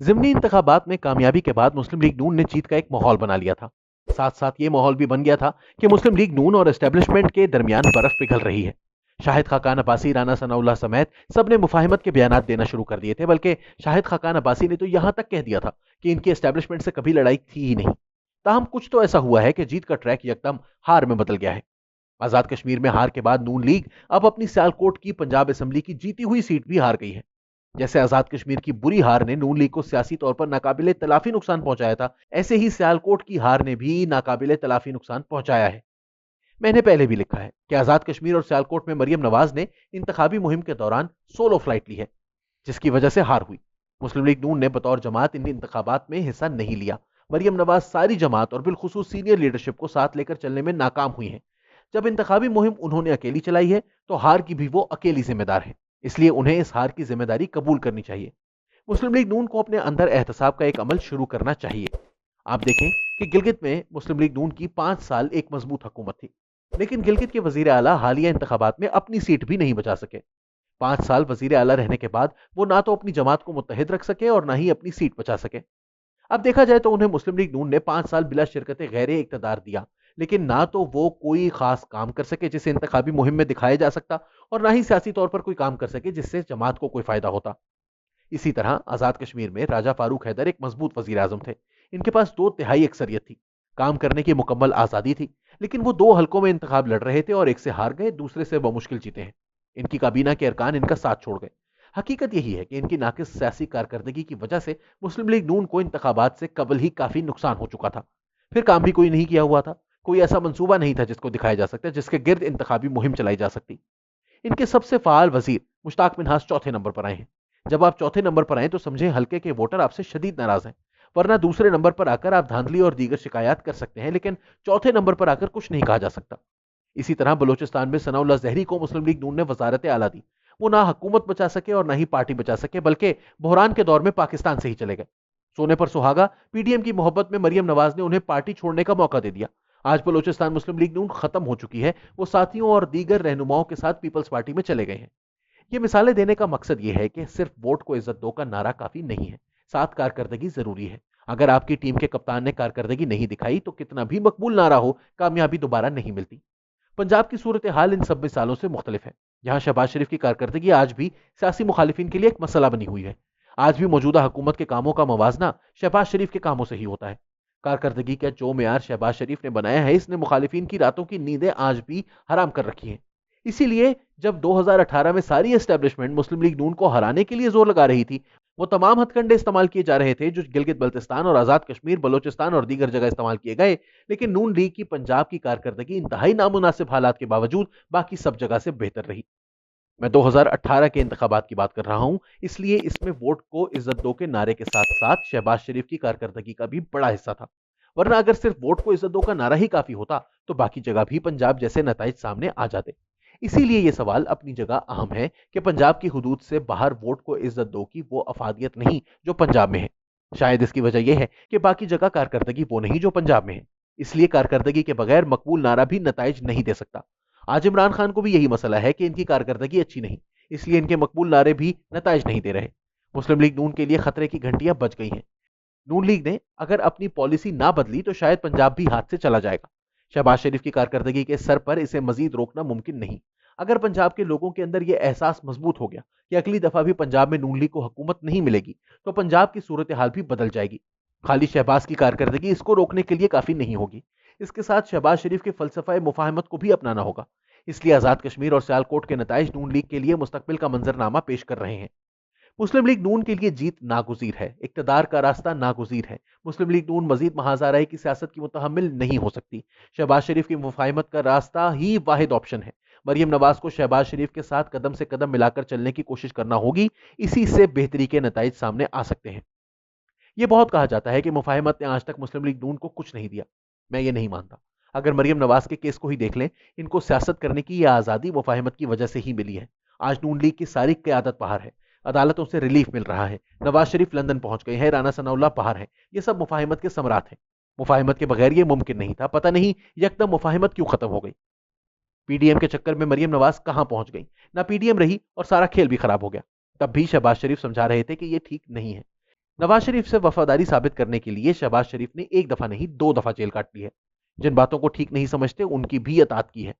ज़िमनी इंतखाबात में कामयाबी के बाद मुस्लिम लीग नून ने जीत का एक माहौल बना लिया था। साथ साथ ये माहौल भी बन गया था कि मुस्लिम लीग नून और एस्टेब्लिशमेंट के दरमियान बर्फ पिघल रही है। शाहिद खाकान अब्बासी, राना सनाउल्लाह समेत सबने मुफाहिमत के बयानात देना शुरू कर दिए थे, बल्कि शाहिद खाकान अब्बासी ने तो यहां तक कह दिया था कि इनकी एस्टेब्लिशमेंट से कभी लड़ाई थी ही नहीं। ताहम कुछ तो ऐसा हुआ है कि जीत का ट्रैक यकदम हार में बदल गया है। आजाद कश्मीर में हार के बाद नून लीग अब अपनी सियालकोट की पंजाब असेंबली की जीती हुई सीट भी हार गई है। जैसे आजाद कश्मीर की बुरी हार ने नून लीग को सियासी तौर पर नाकाबिले तलाफी नुकसान पहुंचाया था, ऐसे ही सियालकोट की हार ने भी नाकाबिले तलाफी नुकसान पहुंचाया है। मैंने पहले भी लिखा है कि आजाद कश्मीर और सियालकोट में मरियम नवाज ने इंतखाबी मुहिम के दौरान सोलो फ्लाइट ली है, जिसकी वजह से हार हुई। मुस्लिम लीग नून ने बतौर जमात इन इंतखाबात में हिस्सा नहीं लिया। मरियम नवाज सारी जमात और बिलखुसूस सीनियर लीडरशिप को साथ लेकर चलने में नाकाम हुई हैं। जब इंतखाबी मुहिम उन्होंने अकेली चलाई है, तो हार की भी वो अकेली जिम्मेदार है। इसलिए उन्हें इस हार की जिम्मेदारी कबूल करनी चाहिए। मुस्लिम लीग नून को अपने अंदर एहतसाब का एक अमल शुरू करना चाहिए। आप देखें कि गिलगित में मुस्लिम लीग नून की 5 साल एक मजबूत हुकूमत थी, लेकिन गिलगित के वजीर आला हालिया इंतखाबात में अपनी सीट भी नहीं बचा सके। 5 साल वजीर आला रहने के बाद वो ना तो अपनी जमात को मुत्तहिद रख सके और ना ही अपनी सीट बचा सके। अब देखा जाए तो उन्हें मुस्लिम लीग नून ने 5 साल बिला शिरकत गैर इक्तदार दिया, लेकिन ना तो वो कोई खास काम कर सके जिसे इंतखाबी मुहिम में दिखाया जा सकता, और ना ही सियासी तौर पर कोई काम कर सके जिससे जमात को कोई फायदा होता। इसी तरह आजाद कश्मीर में राजा फारूक हैदर एक मजबूत वजीर आजम थे। इनके पास 2 तिहाई अक्सरियत थी, काम करने की मुकम्मल आजादी थी, लेकिन वो 2 हलकों में इंतखाब लड़ रहे थे और एक से हार गए, दूसरे से बमुश्किल जीते हैं। इनकी काबीना के अरकान इनका साथ छोड़ गए। हकीकत यही है कि इनकी नाकिस सियासी कारकर्दगी की वजह से मुस्लिम लीग नून को इंतखाबात से कबल ही काफी नुकसान हो चुका था। फिर काम भी कोई नहीं किया हुआ था। कोई ऐसा मंसूबा नहीं था जिसको दिखाया जा सकता, जिसके गिर्द इंतखाबी मुहिम चलाई जा सकती। इनके सबसे फाल वजीर मुश्ताक मिन्हास चौथे नंबर पर आए हैं। जब आप चौथे नंबर पर आए तो समझे हल्के के वोटर आपसे शदीद नाराज हैं। वरना दूसरे नंबर पर आकर आप धांधली और दीगर शिकायत कर सकते हैं, लेकिन चौथे नंबर पर आकर कुछ नहीं कहा जा सकता। इसी तरह बलूचिस्तान में सनाउल्लाह जहरी को मुस्लिम लीग नून ने वजारत आला दी। वो ना हुकूमत बचा सके और ना ही पार्टी बचा सके, बल्कि बहरान के दौर में पाकिस्तान से ही चले गए। सोने पर सुहागा पीडीएम की मोहब्बत में मरियम नवाज ने उन्हें पार्टी छोड़ने का मौका दे दिया। आज बलूचिस्तान मुस्लिम लीग नून खत्म हो चुकी है। वो साथियों और दीगर रहनुमाओं के साथ पीपल्स पार्टी में चले गए हैं। ये मिसालें देने का मकसद ये है कि सिर्फ वोट को इज्जत दो का नारा काफी नहीं है, साथ कारकर्दगी जरूरी है। अगर आपकी टीम के कप्तान ने कारकर्दगी नहीं दिखाई तो कितना भी मकबूल नारा हो, कामयाबी दोबारा नहीं मिलती। पंजाब की सूरत हाल इन सब मिसालों से मुख्तलिफ है। यहाँ शहबाज शरीफ की कारकर्दगी आज भी सियासी मुखालिफिन के लिए एक मसला बनी हुई है। आज भी मौजूदा हुकूमत के कामों का मवाजना शहबाज शरीफ के कामों से ही होता है। कारकर्दगी का जो मेयार शहबाज शरीफ ने बनाया है, इसने मुखालिफिन की रातों की नींदें आज भी हराम कर रखी हैं। इसीलिए जब 2018 में सारी एस्टेब्लिशमेंट मुस्लिम लीग नून को हराने के लिए जोर लगा रही थी, वो तमाम हथकंडे इस्तेमाल किए जा रहे थे जो गिलगित बल्तिस्तान और आजाद कश्मीर, बलोचिस्तान और दीगर जगह इस्तेमाल किए गए। लेकिन नून लीग की पंजाब की कारकर्दगी इंतहाई नामुनासिब हालात के बावजूद बाकी सब जगह से बेहतर रही। मैं 2018 के इंतखाबात की बात कर रहा हूं, इसलिए इसमें वोट को इज्जत दो के नारे के साथ साथ शहबाज शरीफ की कारकर्दगी का भी बड़ा हिस्सा था। वरना अगर सिर्फ वोट को इज्जत दो का नारा ही काफी होता तो बाकी जगह भी पंजाब जैसे नताइज सामने आ जाते। इसीलिए यह सवाल अपनी जगह अहम है कि पंजाब की हुदूद से बाहर वोट को इज्जत दो की वो अफादियत नहीं जो पंजाब में है। शायद इसकी वजह यह है कि बाकी जगह कारकर्दगी वो नहीं जो पंजाब में है। इसलिए कारकर्दगी के बगैर मकबूल नारा भी नताइज नहीं दे सकता। आज इमरान खान को भी यही मसला है कि इनकी कारकर्दगी अच्छी नहीं, इसलिए इनके मकबूल नारे भी नताइज नहीं दे रहे। मुस्लिम लीग नून के लिए खतरे की घंटियां बज गई हैं। नून लीग ने अगर अपनी पॉलिसी ना बदली तो शायद पंजाब भी हाथ से चला जाएगा। शहबाज शरीफ की कारकर्दगी के सर पर इसे मजीद रोकना मुमकिन नहीं। अगर पंजाब के लोगों के अंदर यह एहसास मजबूत हो गया कि अगली दफा भी पंजाब में नून लीग को हुकूमत नहीं मिलेगी, तो पंजाब की सूरत हाल भी बदल जाएगी। खाली शहबाज की कारकर्दगी इसको रोकने के लिए काफी नहीं होगी। इसके साथ शहबाज शरीफ के फलसफा मुफाहमत को भी अपनाना होगा। इसलिए आजाद कश्मीर और सियालकोट के नताइज नून लीग के लिए मुस्तकबिल का मंजरनामा पेश कर रहे हैं। मुस्लिम लीग नून के लिए जीत नागुजीर है, इक्तदार का रास्ता नागुजीर है। मुस्लिम लीग नून मजीद महाजाराई की सियासत की मुतहम्मिल नहीं हो सकती। शहबाज शरीफ की मुफाहिमत का रास्ता ही वाहिद ऑप्शन है। मरियम नवाज को शहबाज शरीफ के साथ कदम से कदम मिलाकर चलने की कोशिश करना होगी। इसी से बेहतरी के नताइज सामने आ सकते हैं। यह बहुत कहा जाता है कि मुफाहिमत ने आज तक मुस्लिम लीग नून को कुछ नहीं दिया। मैं ये नहीं मानता। अगर मरियम नवाज के केस को ही देख लें, इनको सियासत करने की यह आज़ादी मुफाहिमत की वजह से ही मिली है। आज नून लीग की सारी क़यादत बाहर है, अदालतों से रिलीफ मिल रहा है, नवाज शरीफ लंदन पहुंच गए हैं, राना सनाउल्लाह बाहर हैं। ये सब मुफाहिमत के समरात हैं। मुफाहिमत के बगैर ये मुमकिन नहीं था। पता नहीं यकदम मुफाहिमत क्यों खत्म हो गई। पीडीएम के चक्कर में मरियम नवाज कहां पहुंच गई, ना पीडीएम रही और सारा खेल भी खराब हो गया। तब भी शहबाज शरीफ समझा रहे थे कि यह ठीक नहीं है। नवाज शरीफ से वफादारी साबित करने के लिए शहबाज शरीफ ने एक दफा नहीं 2 दफा जेल काट ली है। जिन बातों को ठीक नहीं समझते उनकी भी अतात की है।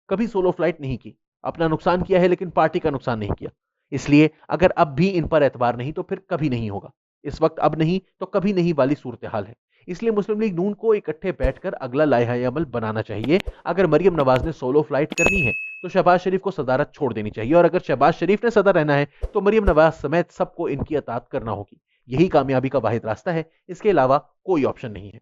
कभी सोलो फ्लाइट नहीं की, अपना नुकसान किया है लेकिन पार्टी का नुकसान नहीं किया। इसलिए अगर अब भी इन पर एतबार नहीं तो फिर कभी नहीं होगा। इस वक्त अब नहीं तो कभी नहीं वाली सूरत हाल है। इसलिए मुस्लिम लीग नून को इकट्ठे बैठकर अगला लाइहा अमल बनाना चाहिए। अगर मरियम नवाज ने सोलो फ्लाइट करनी है तो शहबाज शरीफ को सदारत छोड़ देनी चाहिए, और अगर शहबाज शरीफ ने सदर रहना है तो मरियम नवाज समेत सबको इनकी अतात करना होगी। यही कामयाबी का वाहिद रास्ता है, इसके अलावा कोई ऑप्शन नहीं है।